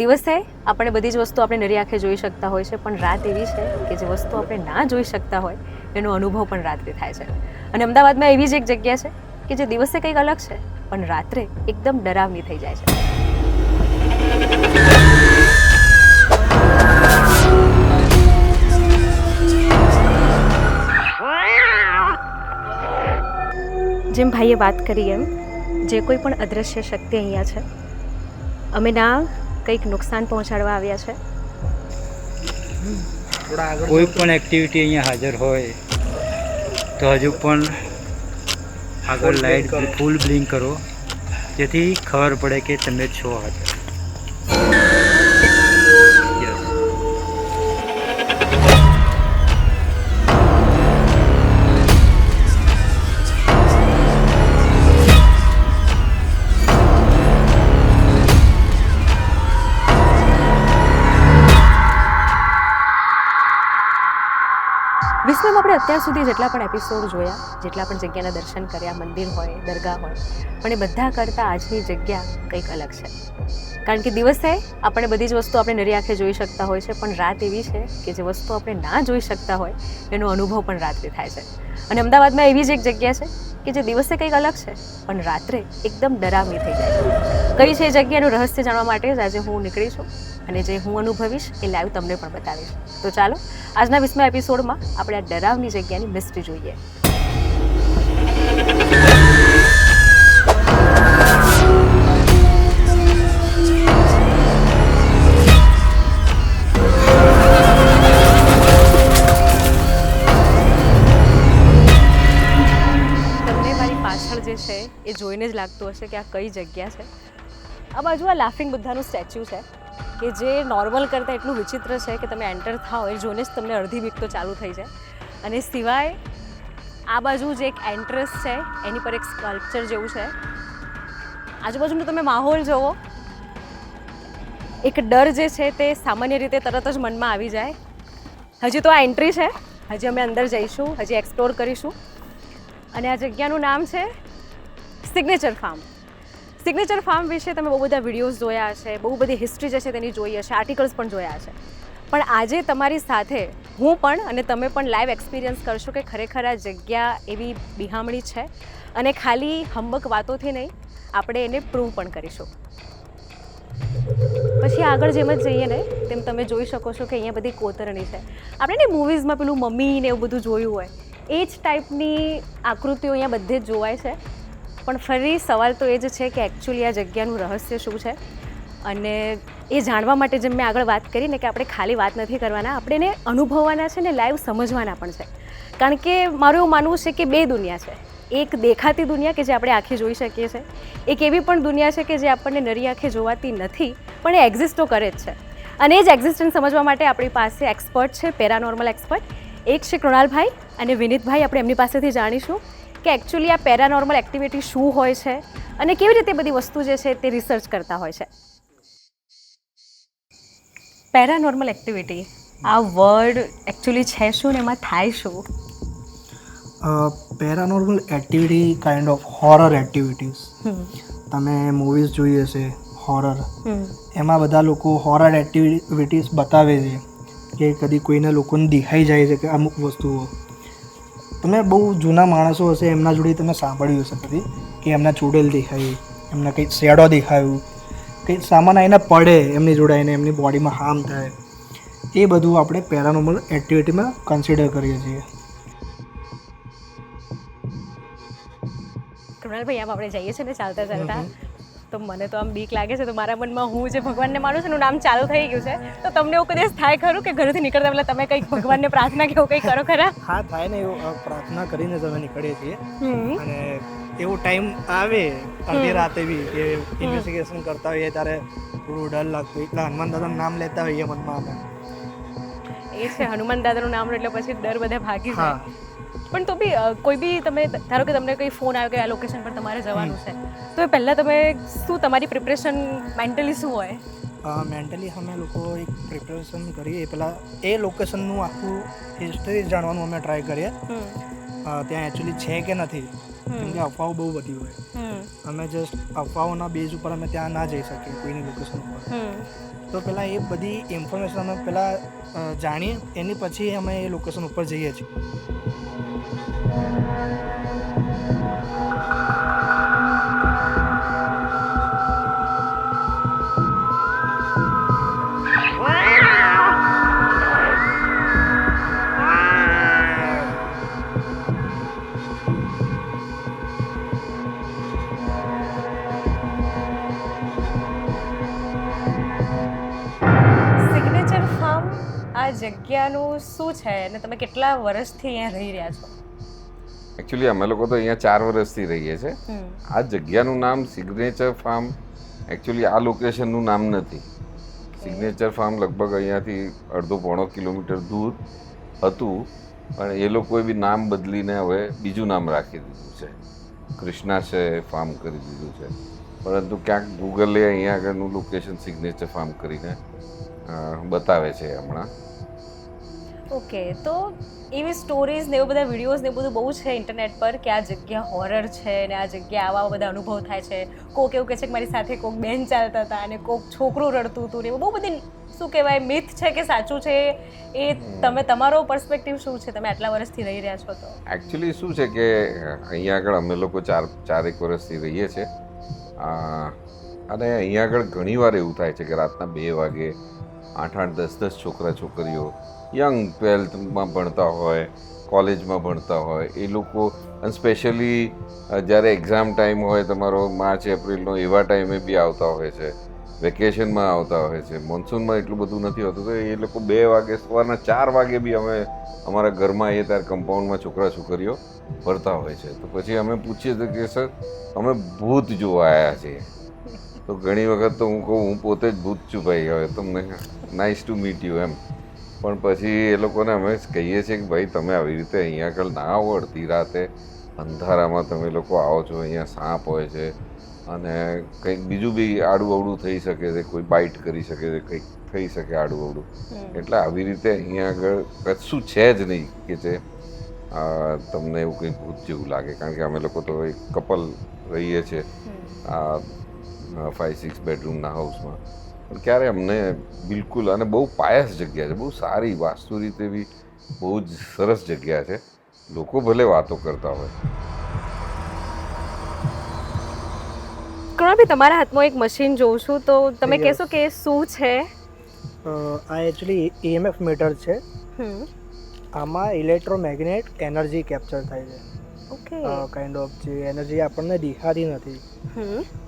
દિવસે આપણે બધી જ વસ્તુ આપણે નરી આંખે જોઈ શકતા હોય છે, પણ રાત એવી છે કે જે વસ્તુ આપણે ના જોઈ શકતા હોય એનો અનુભવ પણ રાત્રે થાય છે. અને અમદાવાદમાં એવી જ એક જગ્યા છે કે જે દિવસે કંઈક અલગ છે પણ રાત્રે એકદમ ડરાવની થઈ જાય છે. જેમ ભાઈએ વાત કરી એમ જે કોઈ પણ અદૃશ્ય શક્તિ અહીંયા છે, અમે ના કંઈક નુકસાન પહોંચાડવા આવ્યા છે. કોઈ પણ એક્ટિવિટી અહીંયા હાજર હોય તો હજુ પણ આગળ લાઇટ ફૂલ બ્લિંક કરો, જેથી ખબર પડે કે તમે છો હાજર. વિશ્વમાં આપણે અત્યાર સુધી જેટલા પણ એપિસોડ જોયા, જેટલા પણ જગ્યાના દર્શન કર્યા, મંદિર હોય, દરગાહ હોય, પણ એ બધા કરતાં આજની જગ્યા કંઈક અલગ છે. કારણ કે દિવસે આપણે બધી જ વસ્તુ આપણે નરી આંખે જોઈ શકતા હોય છે, પણ રાત એવી છે કે જે વસ્તુ આપણે ના જોઈ શકતા હોય એનો અનુભવ પણ રાત્રે થાય છે. અને અમદાવાદમાં એવી જ એક જગ્યા છે કે જે દિવસે કંઈક અલગ છે પણ રાત્રે એકદમ ડરાવની થઈ જાય છે. કઈ છે એ જગ્યાનું રહસ્ય જાણવા માટે જ આજે હું નીકળી છું અને જે હું અનુભવીશ એ લાઈવ તમને પણ બતાવીશ. તો ચાલો આજના 20મા એપિસોડમાં આપણે આ ડરાવની જગ્યાની મિસ્ટ્રી જોઈએ. તમને મારી પાછળ જે છે એ જોઈને જ લાગતું હશે કે આ કઈ જગ્યા છે. આ બાજુ આ લાફિંગ બુદ્ધાનું સ્ટેચ્યુ છે કે જે નોર્મલ કરતાં એટલું વિચિત્ર છે કે તમે એન્ટર થાઓ એ જોઈને જ તમને અડધી બીક તો ચાલુ થઈ જાય. અને સિવાય આ બાજુ જે એક એન્ટ્રન્સ છે એની પર એક સ્કલ્પચર જેવું છે. આજુબાજુનો તમે માહોલ જુઓ, એક ડર જે છે તે સામાન્ય રીતે તરત જ મનમાં આવી જાય. હજી તો આ એન્ટ્રી છે, હજી અમે અંદર જઈશું, હજી એક્સપ્લોર કરીશું. અને આ જગ્યાનું નામ છે સિગ્નેચર ફાર્મ. સિગ્નેચર ફાર્મ વિશે તમે બહુ બધા વિડીયોઝ જોયા હશે, બહુ બધી હિસ્ટ્રી જે છે તેની જોઈ હશે, આર્ટિકલ્સ પણ જોયા હશે. પણ આજે તમારી સાથે હું પણ અને તમે પણ લાઈવ એક્સપિરિયન્સ કરશો કે ખરેખર આ જગ્યા એવી બિહામણી છે અને ખાલી હંબક વાતોથી નહીં, આપણે એને પ્રૂવ પણ કરીશું. પછી આગળ જેમ જ જઈએ ને તેમ તમે જોઈ શકો છો કે અહીંયા બધી કોતરણી છે. આપણે ને મૂવીઝમાં પેલું મમ્મી ને એવું બધું જોયું હોય એ જ ટાઈપની આકૃતિઓ અહીંયા બધે જ જોવાય છે. પણ ફરી સવાલ તો એ જ છે કે એકચ્યુઅલી આ જગ્યાનું રહસ્ય શું છે. અને એ જાણવા માટે જેમ મેં આગળ વાત કરી ને કે આપણે ખાલી વાત નથી કરવાના, આપણે એને અનુભવવાના છે ને લાઈવ સમજવાના પણ છે. કારણ કે મારું એવું માનવું છે કે બે દુનિયા છે. એક દેખાતી દુનિયા કે જે આપણે આંખે જોઈ શકીએ છીએ, એક એવી પણ દુનિયા છે કે જે આપણને નરી આંખે જોવાતી નથી પણ એ એક્ઝિસ્ટ તો કરે જ છે. અને એ જ એક્ઝિસ્ટન્સ સમજવા માટે આપણી પાસે એક્સપર્ટ છે, પેરાનોર્મલ એક્સપર્ટ. એક છે કૃણાલભાઈ અને વિનીતભાઈ. આપણે એમની પાસેથી જાણીશું કે એકચ્યુઅલી આ પેરાનોર્મલ એક્ટિવિટી શું હોય છે અને કેવી રીતે બધી વસ્તુ જે છે તે રિસર્ચ કરતા હોય છે. પેરાનોર્મલ એક્ટિવિટી, આ વર્ડ એકચ્યુઅલી છે શું ને એમાં થાય શું? Paranormal activity kind of horror activities. તમે મૂવીઝ જોઈ હશે હોરર, એમાં બધા લોકો હોરર એક્ટિવિટીઝ બતાવે છે કે કદી કોઈના લોકોને દેખાઈ જાય છે કે અમુક વસ્તુઓ. તમે બહુ જૂના માણસો હશે એમના જોડે તમે સાંભળ્યું હશે કદી કે એમના ચૂડેલ દેખાય, એમના કંઈક શેડો દેખાયું, કંઈક સામાન આવીને પડે એમની જોડે આવીને એમની બોડીમાં હાર્મ થાય. એ બધું આપણે પેરાનોર્મલ એક્ટિવિટીમાં કન્સિડર કરીએ છીએ. કૃણાલભાઈ, આમ આપણે જઈએ છીએ ને ચાલતા ચાલતા તો મને તો આમ બીક લાગે છે. તો મારા મનમાં હું જે ભગવાનને માનું છું એનું નામ ચાલુ થઈ ગયું છે. તો તમને એવું કદાચ થાય ખરું કે ઘરેથી નીકળતા પહેલા તમે કંઈક ભગવાનને પ્રાર્થના કે એવું કંઈક કરો ખરા? હા, થાય ને એવું. પ્રાર્થના કરીને જ અમે નીકળીએ છીએ. અને એવો ટાઈમ આવે અડધી રાતે બી કે ઇન્વેસ્ટિગેશન કરતા હોઈએ ત્યારે થોડું ડર લાગતું, એટલે હનુમાન દાદાનું નામ લેતા હોઈએ મનમાં અમે. એ છે, હનુમાન દાદાનું નામ એટલે પછી ડર બધા ભાગી જાય. પણ તો બી કોઈ બી તમે ધારો કે તમને કંઈ ફોન આવ્યો કે આ લોકેશન પર તમારે જવાનું છે, તો એ પહેલાં તમે શું તમારી પ્રિપરેશન મેન્ટલી શું હોય? મેન્ટલી અમે લોકો એક પ્રિપરેશન કરીએ પહેલાં એ લોકેશનનું આખું હિસ્ટ્રી જાણવાનું અમે ટ્રાય કરીએ ત્યાં એકચ્યુઅલી છે કે નથી. કેમ કે અફવાઓ બહુ બધી હોય. અમે જસ્ટ અફવાઓના બેઝ ઉપર અમે ત્યાં ના જઈ શકીએ કોઈની લોકેશન ઉપર. તો પહેલાં એ બધી ઇન્ફોર્મેશન અમે પહેલાં જાણીએ, એની પછી અમે એ લોકેશન ઉપર જઈએ છીએ. સિગ્નેચર ફાર્મ આ જગ્યાનું શું છે અને તમે કેટલા વર્ષથી અહીંયા રહી રહ્યા છો? એકચ્યુઅલી અમે લોકો તો અહીંયા 4 વર્ષથી રહીએ છીએ. આ જગ્યાનું નામ સિગ્નેચર ફાર્મ એકચ્યુઅલી આ લોકેશનનું નામ નથી. સિગ્નેચર ફાર્મ લગભગ અહીંયાથી 1.5 કિલોમીટર દૂર હતું, પણ એ લોકોએ બી નામ બદલીને હવે બીજું નામ રાખી દીધું છે. કૃષ્ણાશે ફાર્મ કરી દીધું છે. પરંતુ ક્યાંક ગૂગલે અહીંયા આગળનું લોકેશન સિગ્નેચર ફાર્મ કરીને બતાવે છે હમણાં. ઓકે, તો એવી સ્ટોરીઝ ને એવું બધા વિડીયોઝ ને એવું બધું બહુ છે ઇન્ટરનેટ પર કે આ જગ્યા હોરર છે ને આ જગ્યા આવા બધા અનુભવ થાય છે. કોક એવું કહે છે કે મારી સાથે કોક બેન ચાલતા હતા અને કોક છોકરું રડતું હતું ને એવું બહુ બધી શું કહેવાય મિથ છે કે સાચું છે એ તમે તમારો પર્સપેક્ટિવ શું છે? તમે આટલા વર્ષથી રહી રહ્યા છો તો એકચ્યુઅલી શું છે કે અહીંયા આગળ અમે લોકો 4 વર્ષથી રહીએ છીએ, અને અહીંયા આગળ ઘણીવાર એવું થાય છે કે રાતના 2 વાગે 8-8, 10-10 છોકરા છોકરીઓ યંગ 12થમાં ભણતા હોય, કોલેજમાં ભણતા હોય, એ લોકો અને સ્પેશિયલી જ્યારે એક્ઝામ ટાઈમ હોય તમારો માર્ચ એપ્રિલનો એવા ટાઈમે બી આવતા હોય છે, વેકેશનમાં આવતા હોય છે. મોન્સૂનમાં એટલું બધું નથી હોતું, તો એ લોકો 2 વાગે સવારના 4 વાગે બી અમે અમારા ઘરમાં એ ત્યારે કમ્પાઉન્ડમાં છોકરા છોકરીઓ ભરતા હોય છે. તો પછી અમે પૂછીએ તો કે સર અમે ભૂત જોવા આવ્યા છીએ. તો ઘણી વખત તો હું કહું હું પોતે જ ભૂત છું ભાઈ, હવે તમને નાઇસ ટુ મીટ યુ એમ. પણ પછી એ લોકોને અમે કહીએ છીએ કે ભાઈ તમે આવી રીતે અહીંયા આગળ ના આવો, અડધી રાતે અંધારામાં તમે લોકો આવો છો, અહીંયા સાપ હોય છે અને કંઈક બીજું બી આડું અવડું થઈ શકે છે, કોઈ બાઇટ કરી શકે છે, કંઈક થઈ શકે આડું અવડું. એટલે આવી રીતે અહીંયા આગળ કશું છે જ નહીં કે જે તમને એવું કંઈ ભૂત જેવું લાગે. કારણ કે અમે લોકો તો એક કપલ રહીએ છીએ આ 5-6 બેડરૂમના હાઉસમાં, પણ ક્યારે અમને બિલકુલ, અને બહુ પાયસ જગ્યા છે, બહુ સારી વાસ્તુ રીતે બી બહુ જ સરસ જગ્યા છે. લોકો ભલે વાતો કરતા હોય. કૃણાભાઈ, તમારા હાથમાં એક મશીન જોઉં છું, તો તમે કહેશો કે શું છે? આ એકચ્યુઅલી EMF મીટર છે. આમાં ઇલેક્ટ્રોમેગ્નેટ એનર્જી કેપ્ચર થાય છે. ઓકે, કાઇન્ડ ઓફ જે એનર્જી આપણને દેખાતી નથી.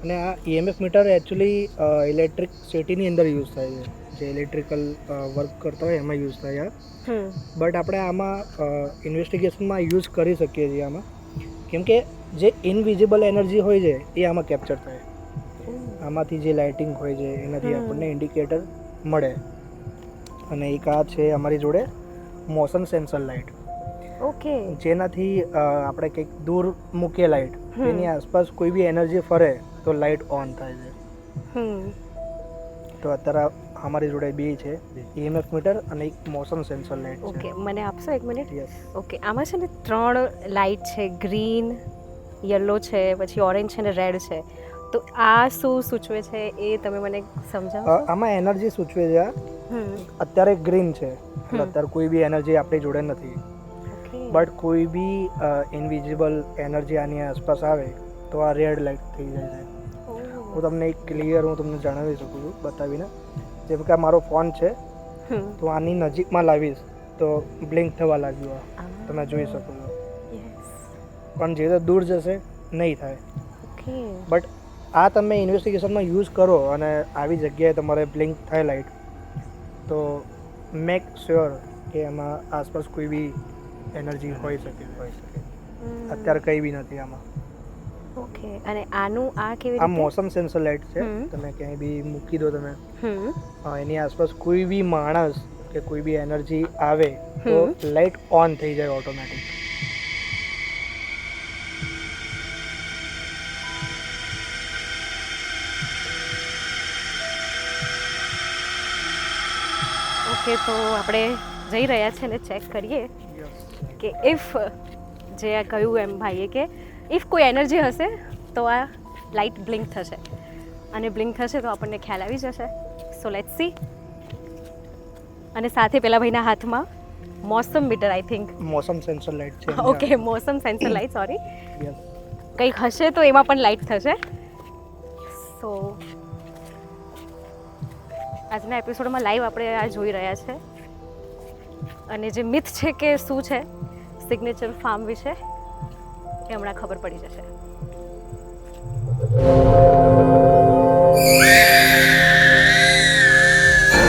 અને આ EMF મીટર એકચ્યુઅલી ઇલેક્ટ્રિસિટીની અંદર યુઝ થાય છે, જે ઇલેક્ટ્રિકલ વર્ક કરતા હોય એમાં યુઝ થાય છે. બટ આપણે આમાં ઇન્વેસ્ટિગેશનમાં યુઝ કરી શકીએ છીએ આમાં, કેમ કે જે ઇનવિઝિબલ એનર્જી હોય છે એ આમાં કેપ્ચર થાય. આમાંથી જે લાઇટિંગ હોય છે એનાથી આપણને ઇન્ડિકેટર મળે. અને એક આ છે અમારી જોડે મોશન સેન્સર લાઇટ. ઓકે, જેનાથી આપણે કંઈક દૂર મૂકીએ લાઇટ, એની આસપાસ કોઈ બી એનર્જી ફરે તો લાઇટ ઓન થાય છે. તો અત્યારે અમારી જોડે 2 છે, EMF મીટર અને એક મોશન સેન્સર લાઇટ. ઓકે, મને આપશો 1 મિનિટ? યસ. ઓકે, આમાં છે ને 3 લાઇટ છે, ગ્રીન, યલો છે, પછી ઓરેન્જ છે ને રેડ છે. તો આ શું સૂચવે છે એ તમે મને સમજાવો? આમાં એનર્જી સૂચવે છે. અત્યારે ગ્રીન છે એટલે અત્યારે કોઈ બી એનર્જી આપણી જોડે નથી, બટ કોઈ બી ઇનવિઝિબલ એનર્જી આની આસપાસ આવે તો આ રેડ લાઇટ થઈ જાય છે. હું તમને એક ક્લિયર હું તમને જણાવી શકું છું બતાવીને. જેમ કે આ મારો ફોન છે, તો આની નજીકમાં લાવીશ તો બ્લિંક થવા લાગ્યું, તમે જોઈ શકો છો. પણ જે દૂર જશે નહીં થાય. બટ આ તમે ઇન્વેસ્ટિગેશનમાં યુઝ કરો અને આવી જગ્યાએ તમારે બ્લિંક થાય લાઇટ, તો મેક શ્યોર કે એમાં આસપાસ કોઈ બી એનર્જી હોઈ શકે. અત્યારે કંઈ બી નથી આમાં. ઓકે, અને આનું આ કેવી આ રીતે? મોશન સેન્સર લાઇટ છે. તમે ક્યાંય બી મૂકી દો તમે, એની આસપાસ કોઈ બી માણસ કે કોઈ બી એનર્જી આવે તો લાઇટ ઓન થઈ જાય ઓટોમેટિક. ઓકે, તો આપણે જઈ રહ્યા છે ને ચેક કરીએ કે ઇફ જે આ કહ્યું એમ ભાઈએ કે ઇફ કોઈ એનર્જી હશે તો આ લાઇટ બ્લિંક થશે અને બ્લિંક થશે તો આપણને ખ્યાલ આવી જશે. So let's see. અને સાથે પેલા ભાઈના હાથમાં મોસમ મીટર આઈ થિંક મોસમ સેન્સર લાઇટ છે. ઓકે મોસમ સેન્સર લાઇટ સોરી યસ. કંઈક હશે તો એમાં પણ લાઇટ થશે. સો આજના એપિસોડમાં લાઈવ આપણે આ જોઈ રહ્યા છે અને જે મિથ છે કે શું છે સિગ્નેચર ફાર્મ વિશે એ હમણાં ખબર પડી જશે.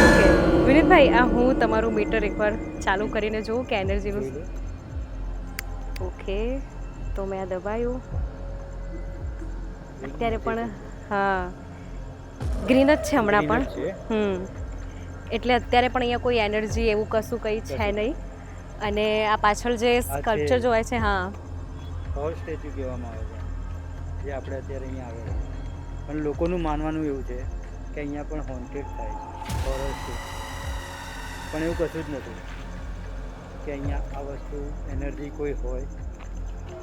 ઓકે વિનીતભાઈ, આ હું તમારું મીટર એકવાર ચાલુ કરીને જોઉં કે એનર્જીનું. ઓકે તો મેં આ દબાયું. અત્યારે પણ હા ગ્રીન જ છે હમણાં પણ. એટલે અત્યારે પણ અહીંયા કોઈ એનર્જી એવું કશું કંઈ છે નહીં. અને આ પાછળ જે સ્કલ્પચર જોવાય છે હા હોર સ્ટેચ્યુ કહેવામાં આવે છે જે આપણે અત્યારે અહીંયા આવે છે. પણ લોકોનું માનવાનું એવું છે કે અહીંયા પણ હોન્ટેડ થાય છે હોરર છે, પણ એવું કશું જ નથી કે અહીંયા આ વસ્તુ એનર્જી કોઈ હોય,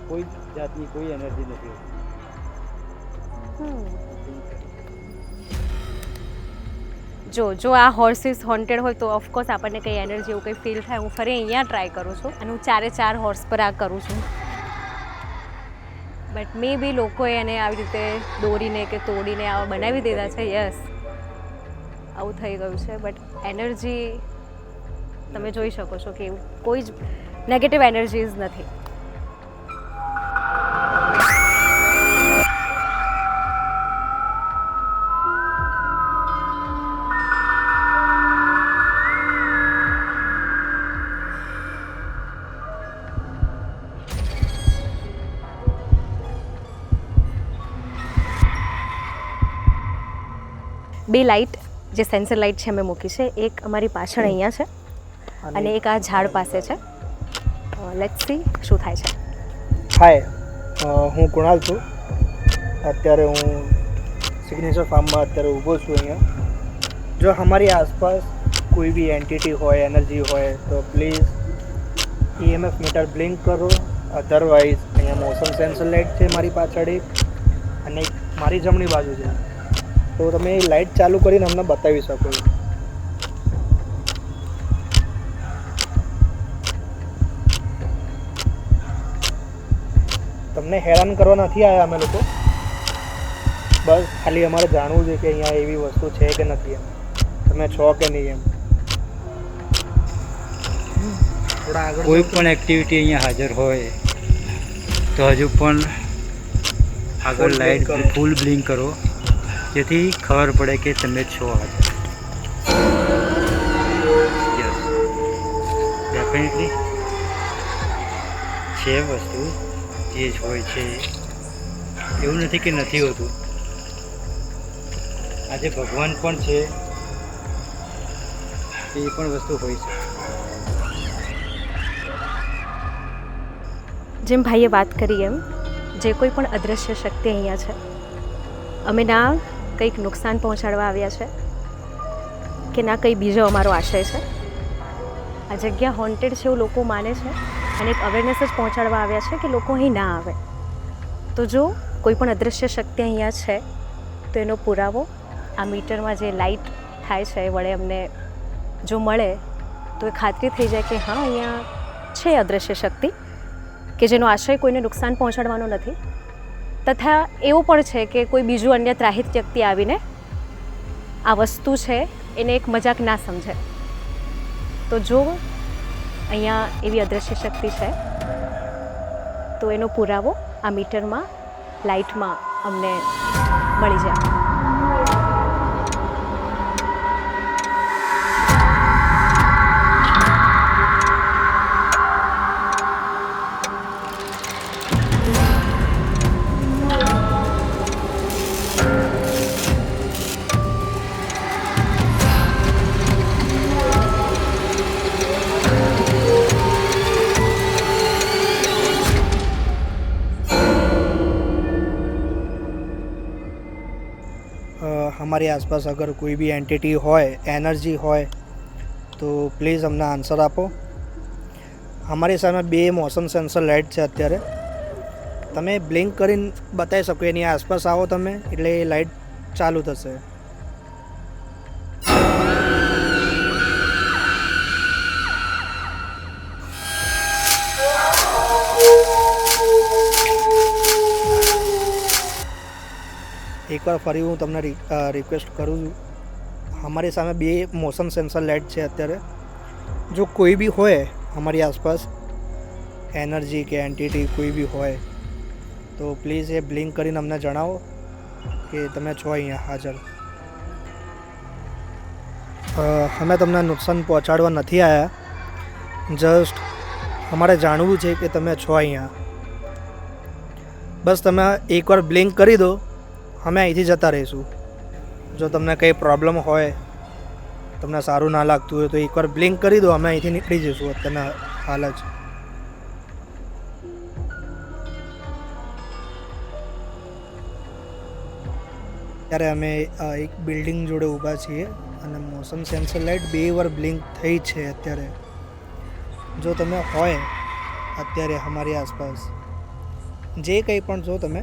કોઈ જાતની કોઈ એનર્જી નથી હોતી. જો આ હોર્સિસ હોન્ટેડ હોય તો ઓફકોર્સ આપણને કંઈ એનર્જી એવું કંઈ ફીલ થાય. હું ફરી અહીંયા ટ્રાય કરું છું અને હું 4 હોર્સ પર આ કરું છું. બટ મે બી લોકોએ એને આવી રીતે દોરીને કે તોડીને આવા બનાવી દીધા છે. યસ આવું થઈ ગયું છે. બટ એનર્જી તમે જોઈ શકો છો કે કોઈ જ નેગેટિવ એનર્જીઝ નથી. બે લાઇટ જે સેન્સર લાઇટ છે અમે મૂકી છે. એક અમારી પાછળ અહીંયા છે અને એક આ ઝાડ પાસે છે. લેટ્સ સી શું થાય છે. હાય, હું કુણાલ છું. અત્યારે હું સિગ્નેચર ફાર્મમાં અત્યારે ઊભો છું અહીંયા. જો અમારી આસપાસ કોઈ બી એન્ટિટી હોય, એનર્જી હોય તો પ્લીઝ EMF મીટર બ્લિંક કરો. અધરવાઇઝ અહીંયા મોશન સેન્સર લાઇટ છે મારી પાછળ એક અને એક મારી જમણી બાજુ છે. તો તમે એ લાઇટ ચાલુ કરીને અમને બતાવી શકો છો. તમને હેરાન કરવા નથી આવ્યા અમે લોકો, બસ ખાલી અમારે જાણવું છે કે અહીંયા એવી વસ્તુ છે કે નથી, એમ તમે છો કે નહીં એમ. થોડા આગળ કોઈ પણ એક્ટિવિટી અહીંયા હાજર હોય તો હજુ પણ આગળ લાઇટ ફૂલ બ્લિંક કરો જેથી ખબર પડે કે તમે છો હાજર. યસ ડેફિનેટલી છે વસ્તુ જે જ હોય છે, એવું નથી કે નથી હોતું. આજે ભગવાન પણ છે, એ પણ વસ્તુ હોય છે. જેમ ભાઈએ વાત કરી એમ જે કોઈ પણ અદૃશ્ય શક્તિ અહીંયા છે, અમે ના કંઈક નુકસાન પહોંચાડવા આવ્યા છે કે ના કંઈ બીજો અમારો આશય છે. આ જગ્યા હોન્ટેડ છે એવું લોકો માને છે અને એક અવેરનેસ જ પહોંચાડવા આવ્યા છે કે લોકો અહીં ના આવે. તો જો કોઈ પણ અદૃશ્ય શક્તિ અહીંયા છે તો એનો પુરાવો આ મીટરમાં જે લાઇટ થાય છે એ વડે અમને જો મળે તો એ ખાતરી થઈ જાય કે હા અહીંયા છે અદૃશ્ય શક્તિ કે જેનો આશય કોઈને નુકસાન પહોંચાડવાનો નથી. તથા એવું પણ છે કે કોઈ બીજું અન્ય ત્રાહિત વ્યક્તિ આવીને આ વસ્તુ છે એને એક મજાક ના સમજે. તો જો અહીંયા એવી અદૃશ્ય શક્તિ છે તો એનો પુરાવો આ મીટરમાં લાઇટમાં અમને મળી જાય. हमारी आसपास अगर कोई भी एंटिटी હોય, એનર્જી હોય તો પ્લીઝ અમને આન્સર આપો. અમારી સામે 2 મોશન સેન્સર લાઇટ છે અત્યારે તમે બ્લિંક કરીને બતાવી શકો, એની આસપાસ આવો તમે એટલે એ લાઇટ ચાલુ થશે. એકવાર ફરી હું તમને રિક્વેસ્ટ કરું છું, અમારી સામે 2 મોશન સેન્સર લાઇટ છે અત્યારે. જો કોઈ બી હોય અમારી આસપાસ એનર્જી કે એન્ટિટી કોઈ બી હોય તો પ્લીઝ એ બ્લિંક કરીને અમને જણાવો કે તમે છો અહીંયા હાજર. અમે તમને નુકસાન પહોંચાડવા નથી આવ્યા, જસ્ટ અમારે જાણવું છે કે તમે છો અહીંયા. બસ તમે એકવાર બ્લિંક કરી દો, અમે અહીંથી જતા રહીશું. જો તમને કંઈ પ્રોબ્લેમ હોય, તમને સારું ના લાગતું હોય તો એકવાર બ્લિંક કરી દો, અમે અહીંથી નીકળી જઈશું અત્યારના હાલ જ. ત્યારે અમે એક બિલ્ડિંગ જોડે ઊભા છીએ અને મોશન સેન્સર લાઇટ 2 વાર બ્લિંક થઈ છે અત્યારે. જો તમે હોય અત્યારે અમારી આસપાસ, જે કંઈ પણ છો તમે,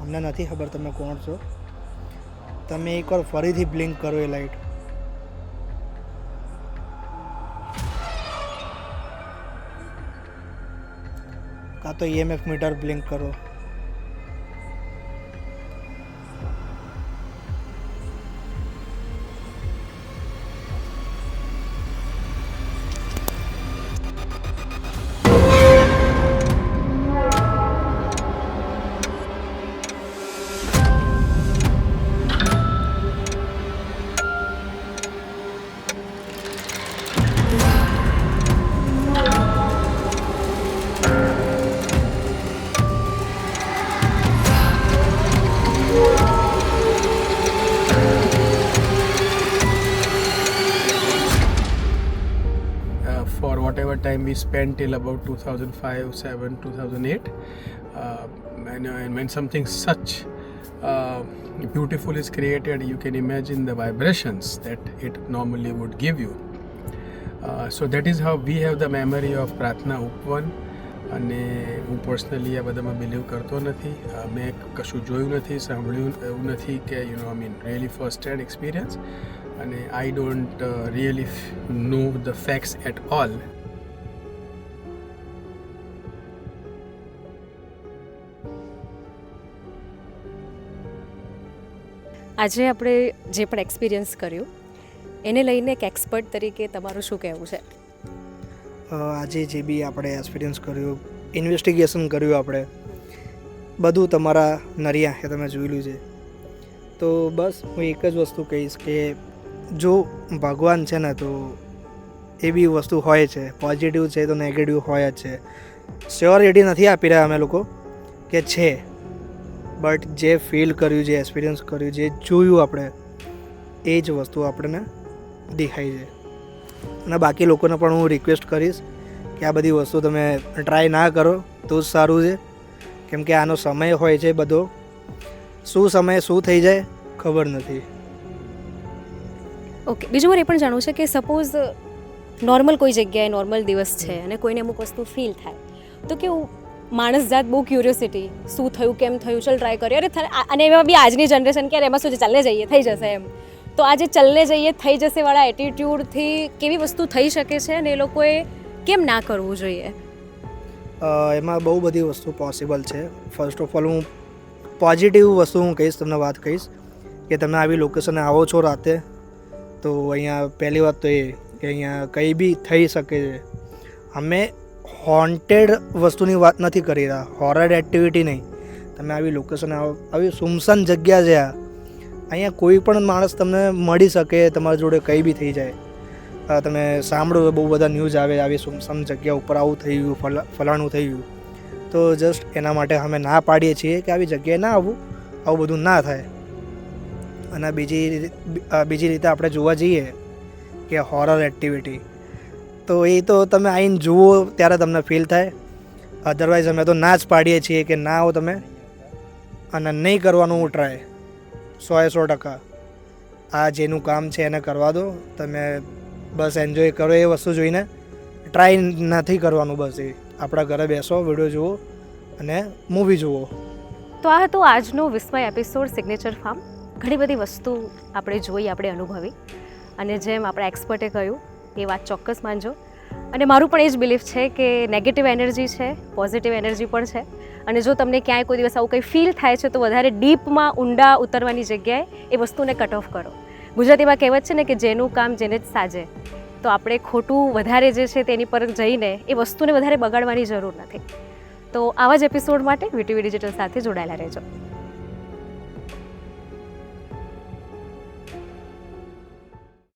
અમને નથી ખબર તમે કોણ છો, તમે એકવાર ફરીથી બ્લિંક કરો એ લાઇટ. કાં તો EMF મીટર બ્લિંક કરો. For whatever time we spent till about 2005, 7, 2008, and when something such beautiful is created, you can imagine the vibrations that it normally would give you. So that is how we have the memory of પ્રાર્થના ઉપવન. અને હું personally આ બધામાં believe કરતો નથી. મેં કશું જોયું નથી, સાંભળ્યું એવું નથી કે રિયલી ફર્સ્ટ હેન્ડ એક્સપિરિયન્સ. અને I don't really know the facts at all. આજે આપણે જે પણ એક્સપિરિયન્સ કર્યું એને લઈને એક એક્સપર્ટ તરીકે તમારું શું કહેવું છે? આજે જે બી આપણે એક્સપિરિયન્સ કર્યું, ઇન્વેસ્ટિગેશન કર્યું, આપણે બધું તમારા નરી આંખે તમે જોયેલું છે. તો બસ હું એક જ વસ્તુ કહીશ કે જો ભગવાન છે ને તો એ બી વસ્તુ હોય છે, પોઝિટિવ છે તો નેગેટિવ હોય જ છે. શ્યોરિટી નથી આપી રહ્યા અમે લોકો કે છે, બટ જે ફીલ કર્યું, જે એક્સપિરિયન્સ કર્યું, જે જોયું આપણે, એ જ વસ્તુ આપણને દેખાય છે. અને બાકી લોકોને પણ હું રિક્વેસ્ટ કરીશ કે આ બધી વસ્તુ તમે ટ્રાય ના કરો તો જ સારું છે, કેમ કે આનો સમય હોય છે બધો, શું સમય શું થઈ જાય ખબર નથી. ઓકે, બીજું મારે એ પણ જાણવું છે કે સપોઝ નોર્મલ કોઈ જગ્યાએ નોર્મલ દિવસ છે અને કોઈને અમુક વસ્તુ ફીલ થાય તો કેવું માણસ જાત બહુ ક્યુરિયોસિટી, શું થયું, કેમ થયું, ચાલ ટ્રાય કરીએ, અરે અને એમાં બી આજની જનરેશન કે એમાં શું છે, ચાલને જઈએ થઈ જશે એમ. તો આજે ચલને જઈએ થઈ જશે વાળા એટીટ્યૂડથી કેવી વસ્તુ થઈ શકે છે અને એ લોકોએ કેમ ના કરવું જોઈએ? એમાં બહુ બધી વસ્તુ પોસિબલ છે. ફર્સ્ટ ઓફ ઓલ હું પોઝિટિવ વસ્તુ હું કહીશ, તમને વાત કહીશ કે તમે આવી લોકેશને આવો છો રાતે તો અહીંયા પહેલી વાત તો એ કે અહીંયા કંઈ બી થઈ શકે છે. અમે હોન્ટેડ વસ્તુની વાત નથી કરી રહ્યા, હોરર એક્ટિવિટી નહીં. તમે આવી લોકેશને આવો, આવી સુમસાન જગ્યા છે આ, અહીંયા કોઈ પણ માણસ તમને મળી શકે, તમારી જોડે કંઈ બી થઈ જાય. તમે સાંભળો બહુ બધા ન્યૂઝ આવે આવી સુમસાન જગ્યા ઉપર આવું થઈ ગયું, ફલાણું થઈ ગયું. તો જસ્ટ એના માટે અમે ના પાડીએ છીએ કે આવી જગ્યાએ ના આવવું, આવું બધું ના થાય. અને બીજી રીતે આપણે જોવા જઈએ કે હોરર એક્ટિવિટી તો એ તો તમે આવીને જુઓ ત્યારે તમને ફીલ થાય. અધરવાઇઝ અમે તો ના જ પાડીએ છીએ કે ના આવો તમે, અને નહીં કરવાનું હું ટ્રાય 100%. આ જેનું કામ છે એને કરવા દો, તમે બસ એન્જોય કરો એ વસ્તુ જોઈને, ટ્રાય નથી કરવાનું. બસ એ આપણા ઘરે બેસો, વિડીયો જુઓ અને મૂવી જુઓ. તો આ હતો આજનો વિસ્મય એપિસોડ સિગ્નેચર ફાર્મ. ઘણી બધી વસ્તુ આપણે જોઈ, આપણે અનુભવી, અને જેમ આપણા એક્સપર્ટે કહ્યું એ વાત ચોક્કસ માનજો. અને મારું પણ એ જ બિલીફ છે કે નેગેટિવ એનર્જી છે, પોઝિટિવ એનર્જી પણ છે, અને જો તમને ક્યાંય કોઈ દિવસ આવું કંઈ ફીલ થાય છે તો વધારે ડીપમાં ઊંડા ઉતરવાની જગ્યાએ એ વસ્તુને કટ ઓફ કરો. ગુજરાતીમાં કહેવત છે ને કે જેનું કામ જેને જ સાજે. તો આપણે ખોટું વધારે જે છે તેની પર જઈને એ વસ્તુને વધારે બગાડવાની જરૂર નથી. તો આવા જ એપિસોડ માટે વીટીવી ડિજિટલ સાથે જોડાયેલા રહેજો.